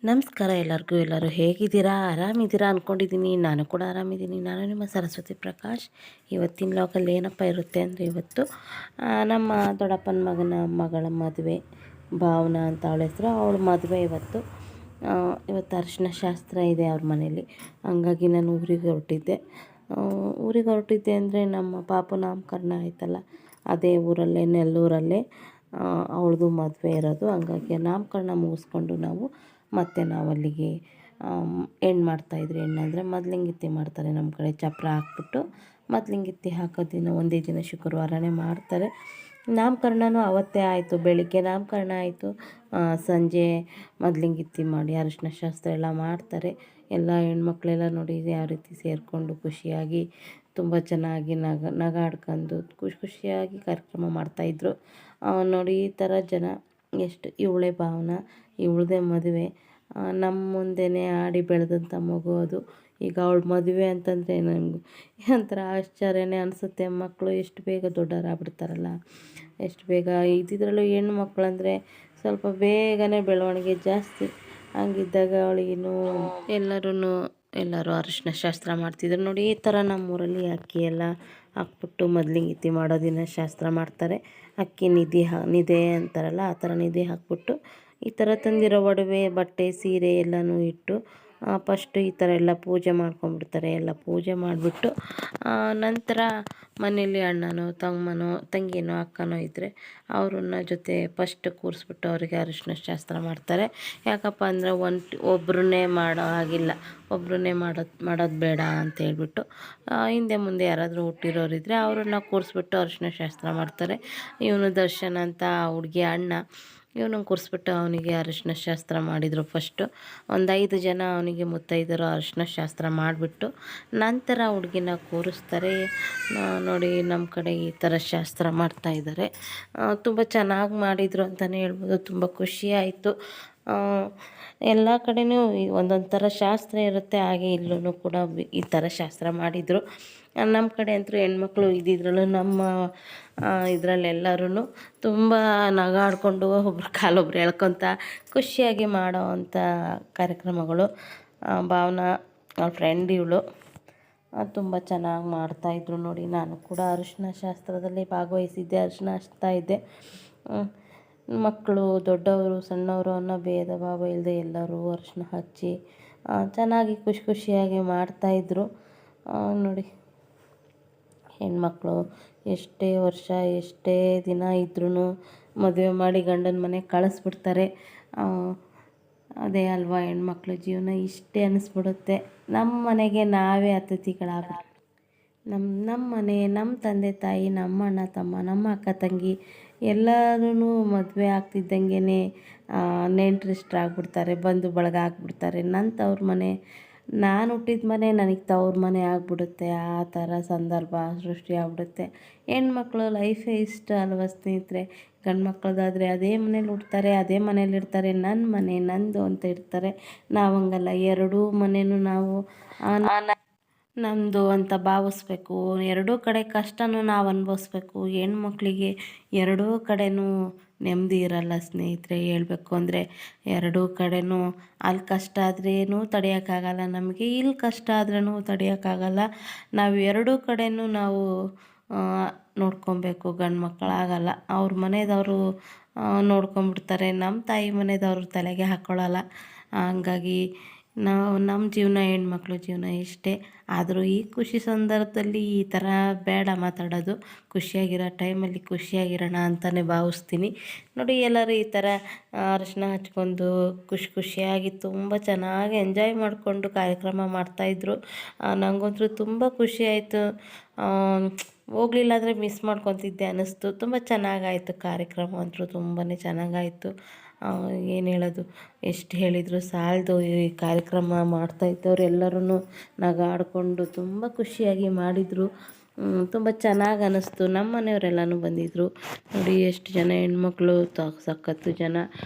ನಮಸ್ಕಾರ ಎಲ್ಲರಿಗೂ. ಎಲ್ಲರೂ ಹೇಗಿದ್ದೀರಾ? ಆರಾಮಿದ್ದೀರಾ ಅಂದ್ಕೊಂಡಿದ್ದೀನಿ. ನಾನು ಕೂಡ ಆರಾಮಿದ್ದೀನಿ. ನಾನು ನಿಮ್ಮ ಸರಸ್ವತಿ ಪ್ರಕಾಶ್. ಇವತ್ತಿನ ಲಾಗಲ್ಲಿ ಏನಪ್ಪ ಇರುತ್ತೆ ಅಂದರೆ, ಇವತ್ತು ನಮ್ಮ ದೊಡ್ಡಪ್ಪನ ಮಗಳ ಮದುವೆ. ಭಾವನಾ ಅಂತ ಅವಳ ಹೆಸರು. ಅವಳ ಮದುವೆ ಇವತ್ತು. ಅರಿಶಿನ ಶಾಸ್ತ್ರ ಇದೆ ಅವ್ರ ಮನೇಲಿ. ಹಂಗಾಗಿ ನಾನು ಊರಿಗೆ ಹೊರಟಿದ್ದೆ ಅಂದರೆ ನಮ್ಮ ಪಾಪು ನಾಮಕರಣ ಆಯ್ತಲ್ಲ, ಅದೇ ಊರಲ್ಲೇ, ನೆಲ್ಲೂರಲ್ಲೇ ಅವಳದು ಮದುವೆ ಇರೋದು. ಹಂಗಾಗಿ ನಾಮಕರಣ ಮುಗಿಸ್ಕೊಂಡು ಮತ್ತು ನಾವು ಅಲ್ಲಿಗೆ ಹೆಣ್ಣು ಮಾಡ್ತಾಯಿದ್ರು. ಹೆಣ್ಣಂದರೆ ಮೊದಲಿಂಗಿತ್ತಿ ಮಾಡ್ತಾರೆ ನಮ್ಮ ಕಡೆ. ಚಪ್ಪರ ಹಾಕ್ಬಿಟ್ಟು ಮೊದಲಿಂಗಿತ್ತಿ ಹಾಕೋ ದಿನ ಒಂದೇ ದಿನ ಶುಕ್ರವಾರನೇ ಮಾಡ್ತಾರೆ. ನಾಮಕರಣನೂ ಅವತ್ತೇ ಆಯಿತು. ಬೆಳಿಗ್ಗೆ ನಾಮಕರಣ ಆಯಿತು, ಸಂಜೆ ಮೊದಲಿಂಗಿತ್ತಿ ಮಾಡಿ ಅರಿಶಿನ ಶಾಸ್ತ್ರ ಎಲ್ಲ ಮಾಡ್ತಾರೆ. ಎಲ್ಲ ಹೆಣ್ಮಕ್ಳೆಲ್ಲ ನೋಡಿ ಯಾವ ರೀತಿ ಸೇರಿಕೊಂಡು ಖುಷಿಯಾಗಿ ತುಂಬ ಚೆನ್ನಾಗಿ ನಗಾಡ್ಕೊಂಡು ಖುಷಿಯಾಗಿ ಕಾರ್ಯಕ್ರಮ ಮಾಡ್ತಾಯಿದ್ರು. ನೋಡಿ ಈ ಥರ ಜನ ಎಷ್ಟು. ಇವಳೇ ಭಾವನಾ, ಇವಳದೇ ಮದುವೆ. ನಮ್ಮ ಮುಂದೆನೇ ಆಡಿ ಬೆಳೆದಂಥ ಮಗು ಅದು. ಈಗ ಅವಳ ಮದುವೆ ಅಂತಂದರೆ ನನಗೂ ಒಂಥರ ಆಶ್ಚರ್ಯನೇ ಅನಿಸುತ್ತೆ. ಮಕ್ಕಳು ಎಷ್ಟು ಬೇಗ ದೊಡ್ಡವರಾಗ್ಬಿಡ್ತಾರಲ್ಲ, ಎಷ್ಟು ಬೇಗ. ಇದ್ದಿದ್ರಲ್ಲೂ ಹೆಣ್ಣು ಮಕ್ಕಳಂದರೆ ಸ್ವಲ್ಪ ಬೇಗನೆ ಬೆಳವಣಿಗೆ ಜಾಸ್ತಿ. ಹಂಗಿದ್ದಾಗ ಅವಳಿಗಿನ್ನೂ ಎಲ್ಲರೂ ಅರಿಶಿನ ಶಾಸ್ತ್ರ ಮಾಡ್ತಿದ್ರು. ನೋಡಿ ಈ ಥರ ನಮ್ಮೂರಲ್ಲಿ ಅಕ್ಕಿ ಎಲ್ಲ ಹಾಕ್ಬಿಟ್ಟು ಮೊದಲಿಂಗಿತ್ತಿ ಮಾಡೋ ದಿನ ಶಾಸ್ತ್ರ ಮಾಡ್ತಾರೆ. ಅಕ್ಕಿ ನಿದೆ ಅಂತಾರಲ್ಲ, ಆ ಥರ ನಿದೆ ಹಾಕ್ಬಿಟ್ಟು ಈ ಥರ ತಂದಿರೋ ಒಡವೆ, ಬಟ್ಟೆ, ಸೀರೆ ಎಲ್ಲನೂ ಇಟ್ಟು ಫಸ್ಟು ಈ ಥರ ಎಲ್ಲ ಪೂಜೆ ಮಾಡ್ಕೊಂಡ್ಬಿಡ್ತಾರೆ. ಎಲ್ಲ ಪೂಜೆ ಮಾಡಿಬಿಟ್ಟು ನಂತರ ಮನೇಲಿ ಅಣ್ಣನೋ ತಂಗಿನೋ ಅಕ್ಕನೋ ಇದ್ದರೆ ಅವ್ರನ್ನ ಜೊತೆ ಫಸ್ಟ್ ಕೂರಿಸ್ಬಿಟ್ಟು ಅವರಿಗೆ ಅರಿಶಿನ ಶಾಸ್ತ್ರ ಮಾಡ್ತಾರೆ. ಯಾಕಪ್ಪ ಅಂದರೆ ಒಬ್ಬರನ್ನೇ ಮಾಡೋ ಹಾಗಿಲ್ಲ, ಒಬ್ಬರನ್ನೇ ಮಾಡೋದು ಬೇಡ ಅಂತ ಹೇಳ್ಬಿಟ್ಟು ಹಿಂದೆ ಮುಂದೆ ಯಾರಾದರೂ ಹುಟ್ಟಿರೋರಿದ್ದರೆ ಅವ್ರನ್ನ ಕೂರಿಸ್ಬಿಟ್ಟು ಅರಿಶಿನ ಶಾಸ್ತ್ರ ಮಾಡ್ತಾರೆ. ಇವನು ದರ್ಶನ್ ಅಂತ ಹುಡುಗಿ ಅಣ್ಣ, ಇವನನ್ನು ಕೂರಿಸ್ಬಿಟ್ಟು ಅವನಿಗೆ ಅರಿಶಿನ ಶಾಸ್ತ್ರ ಮಾಡಿದರು. ಫಸ್ಟು ಒಂದು 5 ಜನ ಅವನಿಗೆ ಮುತ್ತೈದರು ಅರಿಶಿನ ಶಾಸ್ತ್ರ ಮಾಡಿಬಿಟ್ಟು ನಂತರ ಹುಡುಗಿನ ಕೂರಿಸ್ತಾರೆ. ನೋಡಿ ನಮ್ಮ ಕಡೆ ಈ ಥರ ಶಾಸ್ತ್ರ ಮಾಡ್ತಾಯಿದ್ದಾರೆ. ತುಂಬ ಚೆನ್ನಾಗಿ ಮಾಡಿದರು ಅಂತಲೇ ಹೇಳ್ಬೋದು. ತುಂಬ ಖುಷಿಯಾಯಿತು. ಎಲ್ಲ ಕಡೆಯೂ ಒಂದೊಂದು ಥರ ಶಾಸ್ತ್ರ ಇರುತ್ತೆ. ಹಾಗೆ ಇಲ್ಲೂ ಕೂಡ ಈ ಥರ ಶಾಸ್ತ್ರ ಮಾಡಿದರು. ನಮ್ಮ ಕಡೆ ಅಂತೂ ಹೆಣ್ಮಕ್ಳು ಇದ್ದಿದ್ರಲ್ಲೂ ನಮ್ಮ ಇದರಲ್ಲೆಲ್ಲರೂ ತುಂಬ ನಗಾಡಿಕೊಂಡು ಒಬ್ರು ಕಾಲೊಬ್ರು ಎಳ್ಕೊತ ಖುಷಿಯಾಗಿ ಮಾಡೋ ಅಂಥ ಕಾರ್ಯಕ್ರಮಗಳು. ಭಾವನಾ ಅವ್ಳ ಫ್ರೆಂಡ್ ಇವಳು, ತುಂಬ ಚೆನ್ನಾಗಿ ಮಾಡ್ತಾಯಿದ್ರು. ನೋಡಿ ನಾನು ಕೂಡ ಅರಿಶಿನ ಶಾಸ್ತ್ರದಲ್ಲಿ ಭಾಗವಹಿಸಿದ್ದೆ, ಅರಿಶಿನ ಹಚ್ತಾ ಇದ್ದೆ. ಮಕ್ಕಳು, ದೊಡ್ಡವರು, ಸಣ್ಣವರು ಅನ್ನೋ ಭೇದ ಭಾವ ಇಲ್ಲದೆ ಎಲ್ಲರೂ ಅರಿಶಿನ ಹಚ್ಚಿ ಚೆನ್ನಾಗಿ ಖುಷಿಯಾಗಿ ಮಾಡ್ತಾಯಿದ್ರು. ನೋಡಿ ಹೆಣ್ಮಕ್ಳು ಎಷ್ಟೇ ವರ್ಷ ಎಷ್ಟೇ ದಿನ ಇದ್ರೂ ಮದುವೆ ಮಾಡಿ ಗಂಡನ ಮನೆಗೆ ಕಳಿಸ್ಬಿಡ್ತಾರೆ. ಅದೇ ಅಲ್ವಾ ಹೆಣ್ಮಕ್ಳ ಜೀವನ, ಇಷ್ಟೇ ಅನ್ನಿಸ್ಬಿಡುತ್ತೆ. ನಮ್ಮ ಮನೆಗೆ ನಾವೇ ಅತಿಥಿಗಳಾಗ್ಬಿಟ್ಟು ನಮ್ಮ ಮನೆ, ನಮ್ಮ ತಂದೆ ತಾಯಿ, ನಮ್ಮ ಅಣ್ಣ ತಮ್ಮ, ನಮ್ಮ ಅಕ್ಕ ತಂಗಿ ಎಲ್ಲರೂ ಮದುವೆ ಆಗ್ತಿದ್ದಂಗೆ ನೆಂಟರಿಷ್ಟರಾಗ್ಬಿಡ್ತಾರೆ, ಬಂಧು ಬಳಗ ಆಗ್ಬಿಡ್ತಾರೆ. ನನ್ನ ತವ್ರ ಮನೆ, ನಾನು ಹುಟ್ಟಿದ ಮನೆ ನನಗೆ ತವ್ರ ಮನೆ ಆಗ್ಬಿಡುತ್ತೆ. ಆ ಥರ ಸಂದರ್ಭ ಸೃಷ್ಟಿ ಆಗ್ಬಿಡುತ್ತೆ. ಹೆಣ್ಮಕ್ಳು ಲೈಫೇ ಇಷ್ಟ ಅಲ್ವ ಸ್ನೇಹಿತರೆ. ಗಂಡು ಮಕ್ಕಳದಾದರೆ ಅದೇ ಮನೇಲಿ ಹುಡ್ತಾರೆ, ಅದೇ ಮನೇಲಿರ್ತಾರೆ, ನನ್ನ ಮನೆ ನಂದು ಅಂತ ಇರ್ತಾರೆ. ನಾವು ಹಂಗಲ್ಲ, ಎರಡೂ ಮನೆಯೂ ನಾವು ನಮ್ಮದು ಅಂತ ಭಾವಿಸ್ಬೇಕು. ಎರಡೂ ಕಡೆ ಕಷ್ಟನೂ ನಾವು ಅನುಭವಿಸ್ಬೇಕು. ಹೆಣ್ಮಕ್ಳಿಗೆ ಎರಡೂ ಕಡೆನೂ ನೆಮ್ಮದಿ ಇರಲ್ಲ ಸ್ನೇಹಿತರೆ. ಹೇಳಬೇಕು ಅಂದರೆ ಎರಡೂ ಕಡೆನೂ ಅಲ್ಲಿ ಕಷ್ಟ ಆದ್ರೇನೂ ತಡೆಯೋಕ್ಕಾಗಲ್ಲ ನಮಗೆ, ಇಲ್ಲಿ ಕಷ್ಟ ಆದ್ರೂ ತಡೆಯೋಕ್ಕಾಗಲ್ಲ. ನಾವು ಎರಡೂ ಕಡೆನೂ ನಾವು ನೋಡ್ಕೊಬೇಕು. ಗಂಡು ಮಕ್ಕಳಾಗಲ್ಲ, ಅವ್ರ ಮನೆಯದವರು ನೋಡ್ಕೊಂಬಿಡ್ತಾರೆ, ನಮ್ಮ ತಾಯಿ ಮನೆಯದವ್ರ ತಲೆಗೆ ಹಾಕ್ಕೊಳ್ಳಲ್ಲ. ಹಂಗಾಗಿ ನಮ್ಮ ಜೀವನ, ಹೆಣ್ಮಕ್ಳು ಜೀವನ ಇಷ್ಟೇ. ಆದರೂ ಈ ಖುಷಿ ಸಂದರ್ಭದಲ್ಲಿ ಈ ಥರ ಬೇಡ ಮಾತಾಡೋದು. ಖುಷಿಯಾಗಿರೋ ಟೈಮಲ್ಲಿ ಖುಷಿಯಾಗಿರೋಣ ಅಂತಲೇ ಭಾವಿಸ್ತೀನಿ. ನೋಡಿ ಎಲ್ಲರೂ ಈ ಥರ ಅರಿಶಿನ ಹಚ್ಕೊಂಡು ಖುಷಿಯಾಗಿ ತುಂಬ ಚೆನ್ನಾಗಿ ಎಂಜಾಯ್ ಮಾಡಿಕೊಂಡು ಕಾರ್ಯಕ್ರಮ ಮಾಡ್ತಾಯಿದ್ರು. ನನಗಂತೂ ತುಂಬ ಖುಷಿಯಾಯಿತು. ಹೋಗಲಿಲ್ಲ ಅಂದರೆ ಮಿಸ್ ಮಾಡ್ಕೊತಿದ್ದೆ ಅನ್ನಿಸ್ತು. ತುಂಬ ಚೆನ್ನಾಗಾಯಿತು ಕಾರ್ಯಕ್ರಮ ಅಂತೂ, ತುಂಬಾ ಚೆನ್ನಾಗಾಯಿತು. ಏನು ಹೇಳೋದು, ಎಷ್ಟು ಹೇಳಿದರೂ ಸಾಲದು. ಈ ಕಾರ್ಯಕ್ರಮ ಮಾಡ್ತಾಯಿದ್ದವ್ರು ಎಲ್ಲರೂ ನಗಾಡಿಕೊಂಡು ತುಂಬ ಖುಷಿಯಾಗಿ ಮಾಡಿದರು. ತುಂಬ ಚೆನ್ನಾಗಿ ಅನ್ನಿಸ್ತು. ನಮ್ಮ ಮನೆಯವರೆಲ್ಲನೂ ಬಂದಿದ್ದರು. ನೋಡಿ ಎಷ್ಟು ಜನ ಹೆಣ್ಮಕ್ಳು, ಸಖತ್ತು ಜನ.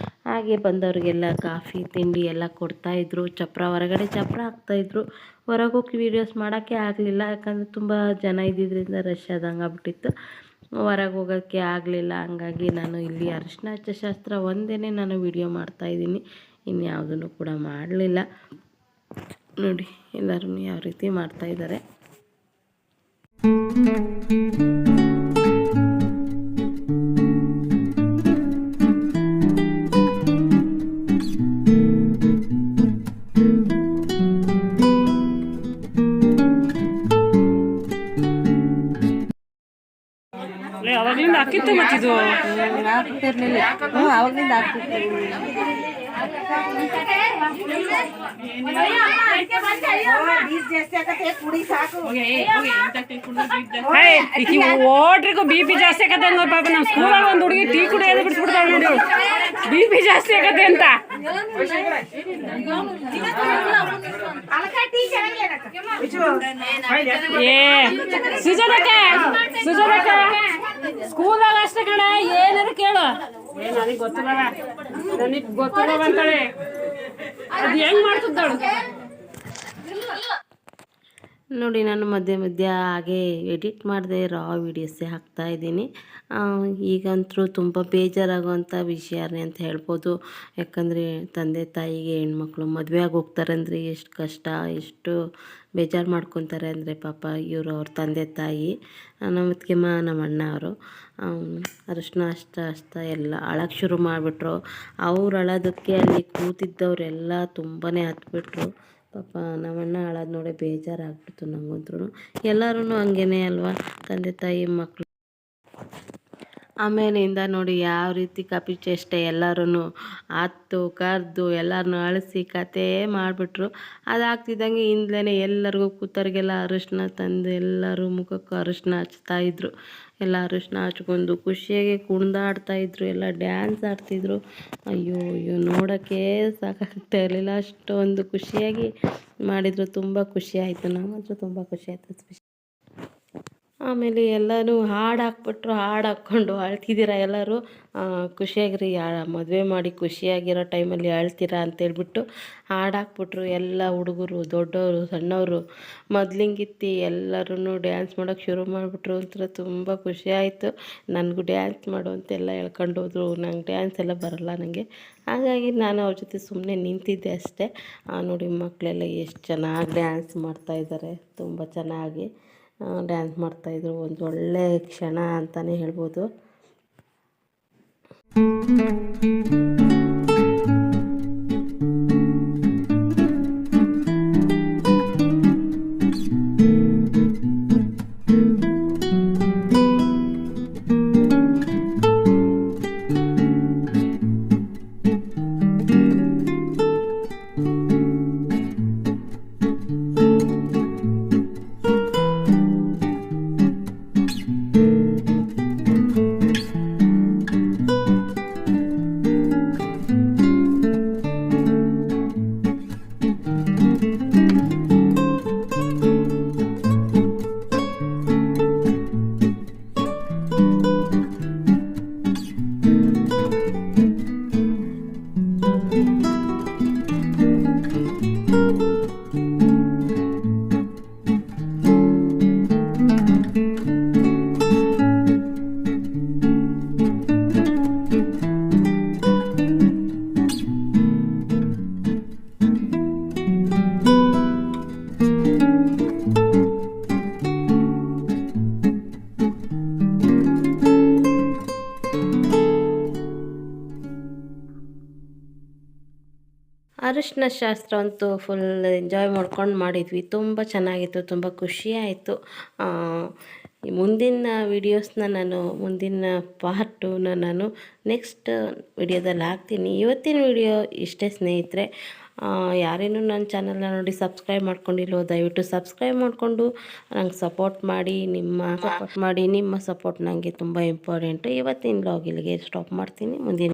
ಹಾಗೆ ಬಂದವ್ರಿಗೆಲ್ಲ ಕಾಫಿ ತಿಂಡಿ ಎಲ್ಲ ಕೊಡ್ತಾಯಿದ್ರು. ಹೊರಗಡೆ ಚಪ್ಪರ ಹಾಕ್ತಾಯಿದ್ರು. ಹೊರಗೆ ಹೋಗಿ ವೀಡಿಯೋಸ್ ಮಾಡೋಕ್ಕೆ ಆಗಲಿಲ್ಲ, ಯಾಕಂದರೆ ತುಂಬ ಜನ ಇದ್ದಿದ್ದರಿಂದ ರಶ್ ಆದಂಗೆ ಆಗ್ಬಿಟ್ಟಿತ್ತು. ಹೊರಗೆ ಹೋಗೋಕ್ಕೆ ಆಗಲಿಲ್ಲ. ಹಂಗಾಗಿ ನಾನು ಇಲ್ಲಿ ಅರಿಶಿನ ಹಚ್ಚೋ ಶಾಸ್ತ್ರ ಒಂದೇ ನಾನು ವೀಡಿಯೋ ಮಾಡ್ತಾಯಿದ್ದೀನಿ. ಇನ್ಯಾವುದನ್ನು ಕೂಡ ಮಾಡಲಿಲ್ಲ. ನೋಡಿ ಎಲ್ಲರೂ ಯಾವ ರೀತಿ ಮಾಡ್ತಾಯಿದ್ದಾರೆ. ಅವಾಗ್ಲಿಂದ ಹಾಕಿತ್ತು ಮತ್ತಿದು ಆಗ್ತಿರ್ಲಿಲ್ಲ, ಅವಾಗ್ಲಿಂದ ಆಗ್ತಿರ್ಲಿಲ್ಲ. ಓಟ್ರಿಗೂ BP ಜಾಸ್ತಿ ಆಗತ್ತೆ ಅನ್ನೋ ಪಾಪ. ನಮ್ಮ ಸ್ಕೂಲಾಗ ಒಂದು ಹುಡುಗಿ ಟೀ ಕುಡಿಯೋದು ಬಿಡ್ಸ್ಬಿಡ್ತಾಳೆ ನೋಡಿ, BP ಜಾಸ್ತಿ ಆಗತ್ತೆ ಅಂತ. ಸುಜಾತಕ್ಕ ಸ್ಕೂಲಾಗ ಅಷ್ಟೇ ಕಣ, ಏನಾರು ಕೇಳು. ನನಗೆ ಗೊತ್ತಿಲ್ಲ, ನನಗೆ ಗೊತ್ತಿಲ್ಲ ಅಂತಾಳೆ. ಅದು ಹೆಂಗ್ ಮಾಡ್ತಿದ್ದಾಳು ನೋಡಿ. ನಾನು ಮಧ್ಯೆ ಹಾಗೆ ಎಡಿಟ್ ಮಾಡಿದೆ, ರಾ ವೀಡಿಯೋಸೇ ಹಾಕ್ತಾಯಿದ್ದೀನಿ. ಈಗಂತೂ ತುಂಬ ಬೇಜಾರಾಗುವಂಥ ವಿಷಯನೇ ಅಂತ ಹೇಳ್ಬೋದು. ಯಾಕಂದರೆ ತಂದೆ ತಾಯಿಗೆ ಹೆಣ್ಮಕ್ಳು ಮದುವೆ ಆಗಿ ಹೋಗ್ತಾರೆ ಅಂದರೆ ಎಷ್ಟು ಕಷ್ಟ, ಎಷ್ಟು ಬೇಜಾರು ಮಾಡ್ಕೊತಾರೆ ಅಂದರೆ ಪಾಪ ಇವರು ಅವ್ರ ತಂದೆ ತಾಯಿ ನಮ್ಮ ಅತ್ತಿಗೆಮ್ಮ ನಮ್ಮ ಅಣ್ಣ ಅವರು ಅರಿಶಿನ ಹಚ್ತಾ ಎಲ್ಲ ಅಳಕ್ಕೆ ಶುರು ಮಾಡಿಬಿಟ್ರು. ಅವ್ರು ಅಳೋದಕ್ಕೆ ಅಲ್ಲಿ ಕೂತಿದ್ದವರೆಲ್ಲ ತುಂಬಾ ಹತ್ಬಿಟ್ರು. ಪಾಪ ನಮ್ಮಣ್ಣ ಅಳೋದು ನೋಡಿ ಬೇಜಾರಾಗ್ಬಿಡ್ತು ನಂಗಂದ್ರೂ. ಎಲ್ಲರೂ ಹಂಗೇ ಅಲ್ವಾ, ತಂದೆ ತಾಯಿ ಮಕ್ಕಳು. ಆಮೇಲಿಂದ ನೋಡಿ ಯಾವ ರೀತಿ ಕಾಪಿ ಚೇಷ್ಟೆ, ಎಲ್ಲರೂ ಹತ್ತು ಕರೆದು ಎಲ್ಲರನ್ನೂ ಅಳಿಸಿ ಕತೆ ಮಾಡಿಬಿಟ್ರು. ಅದಾಗ್ತಿದ್ದಂಗೆ ಹಿಂದ್ಲೇ ಎಲ್ಲರಿಗೂ ಕೂತವ್ರಿಗೆಲ್ಲ ಅರಿಶಿನ ತಂದು ಎಲ್ಲರೂ ಮುಖಕ್ಕೆ ಅರಿಶಿನ ಹಚ್ತಾಯಿದ್ರು. ಎಲ್ಲ ಅರಿಶಿನ ಹಚ್ಕೊಂಡು ಖುಷಿಯಾಗಿ ಕುಣಿದಾಡ್ತಾಯಿದ್ರು, ಎಲ್ಲ ಡ್ಯಾನ್ಸ್ ಆಡ್ತಿದ್ರು. ಅಯ್ಯೋ ನೋಡೋಕ್ಕೆ ಸಾಕಾಗ್ತಾ ಇರಲಿಲ್ಲ, ಅಷ್ಟೊಂದು ಖುಷಿಯಾಗಿ ಮಾಡಿದರು. ತುಂಬ ಖುಷಿ ಆಯಿತು, ನಮಗಂತೂ ತುಂಬ ಖುಷಿ ಆಯಿತು. ಆಮೇಲೆ ಎಲ್ಲನೂ ಹಾಡು ಹಾಕ್ಬಿಟ್ರು. ಹಾಡು ಹಾಕ್ಕೊಂಡು ಅಳ್ತಿದ್ದೀರಾ ಎಲ್ಲರೂ, ಖುಷಿಯಾಗಿರಿ, ಮದುವೆ ಮಾಡಿ ಖುಷಿಯಾಗಿರೋ ಟೈಮಲ್ಲಿ ಅಳ್ತೀರಾ ಅಂತೇಳ್ಬಿಟ್ಟು ಹಾಡು ಹಾಕ್ಬಿಟ್ರು. ಎಲ್ಲ ಹುಡುಗರು, ದೊಡ್ಡವರು, ಸಣ್ಣವರು, ಮೊದಲಿಂಗಿತ್ತಿ ಎಲ್ಲರೂ ಡ್ಯಾನ್ಸ್ ಮಾಡೋಕ್ಕೆ ಶುರು ಮಾಡಿಬಿಟ್ರು. ಒಂಥರ ತುಂಬ ಖುಷಿ ಆಯಿತು. ನನಗೂ ಡ್ಯಾನ್ಸ್ ಮಾಡು ಅಂತೆಲ್ಲ ಹೇಳ್ಕೊಂಡು ಹೋದ್ರು. ನಂಗೆ ಡ್ಯಾನ್ಸ್ ಎಲ್ಲ ಬರೋಲ್ಲ ನನಗೆ, ಹಾಗಾಗಿ ನಾನು ಅವ್ರ ಜೊತೆ ಸುಮ್ಮನೆ ನಿಂತಿದ್ದೆ ಅಷ್ಟೇ. ನೋಡಿ ಮಕ್ಕಳೆಲ್ಲ ಎಷ್ಟು ಚೆನ್ನಾಗಿ ಡ್ಯಾನ್ಸ್ ಮಾಡ್ತಾಯಿದ್ದಾರೆ, ತುಂಬ ಚೆನ್ನಾಗಿ ಡ್ಯಾನ್ಸ್ ಮಾಡ್ತಾಯಿದ್ರು. ಒಂದು ಒಳ್ಳೆ ಕ್ಷಣ ಅಂತಲೇ ಹೇಳ್ಬೋದು. ಅರಿಶಿನ ಶಾಸ್ತ್ರ ಅಂತೂ ಫುಲ್ ಎಂಜಾಯ್ ಮಾಡ್ಕೊಂಡು ಮಾಡಿದ್ವಿ. ತುಂಬ ಚೆನ್ನಾಗಿತ್ತು, ತುಂಬ ಖುಷಿಯಾಯಿತು. ಮುಂದಿನ ವೀಡಿಯೋಸ್ನ ಮುಂದಿನ ಪಾರ್ಟನ್ನ ನಾನು ನೆಕ್ಸ್ಟ್ ವಿಡಿಯೋದಲ್ಲಿ ಹಾಕ್ತೀನಿ. ಇವತ್ತಿನ ವಿಡಿಯೋ ಇಷ್ಟೇ ಸ್ನೇಹಿತರೆ. ಯಾರೇನೂ ನನ್ನ ಚಾನಲ್ನ ನೋಡಿ ಸಬ್ಸ್ಕ್ರೈಬ್ ಮಾಡ್ಕೊಂಡಿಲ್ವೋ ದಯವಿಟ್ಟು ಸಬ್ಸ್ಕ್ರೈಬ್ ಮಾಡಿಕೊಂಡು ನಂಗೆ ಸಪೋರ್ಟ್ ಮಾಡಿ. ನಿಮ್ಮ ಸಪೋರ್ಟ್ ನನಗೆ ತುಂಬ ಇಂಪಾರ್ಟೆಂಟು. ಇವತ್ತಿನ ವ್ಲಾಗ್ ಇಲ್ಲಿಗೆ ಸ್ಟಾಪ್ ಮಾಡ್ತೀನಿ. ಮುಂದಿನ